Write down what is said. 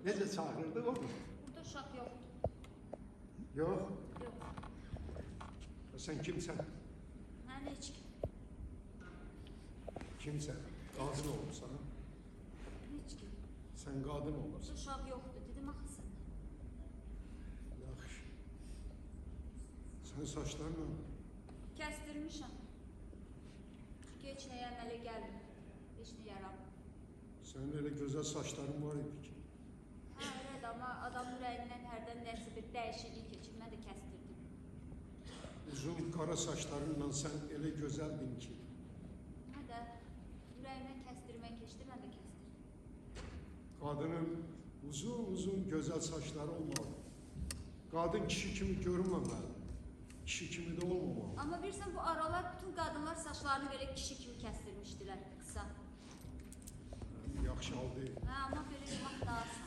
Necə çağırırdı onu? Burada uşaq yoxdur. Yox. Yox. Sən kimsən? Mən heç kim. Kimsən? Qadın olursan. Heç kim. Sən qadın Burada olursan. uşaq yoxdur. Dedim axı sənə. Yaxşı. Sən saçlarla Kəstirmişəm. Çünki heç nəyə əmələ gəlmir. Heç nə yaramır. sənin elə gözəl saçların var idi ki. Hə, elədir, amma adamın ürəyindən hərdən nəsə bir dəyişiklik keçir. Mən də kəstirdim. Uzun qara saçlarınla sən elə gözəldin ki. Hə də ürəyimdən kəstirmək keçdi, mən də kəstirdim. Qadının uzun gözəl saçları olmalı. Qadın kişi kimi görünməməli. Kişi kimi də olmamalı. Amma bilirsən, bu aralar bütün qadınlar saçlarını belə kişi kimi kəstirmişdilər, qısa. Yaxşı hal deyil. Hə, amma belə yox daha asan.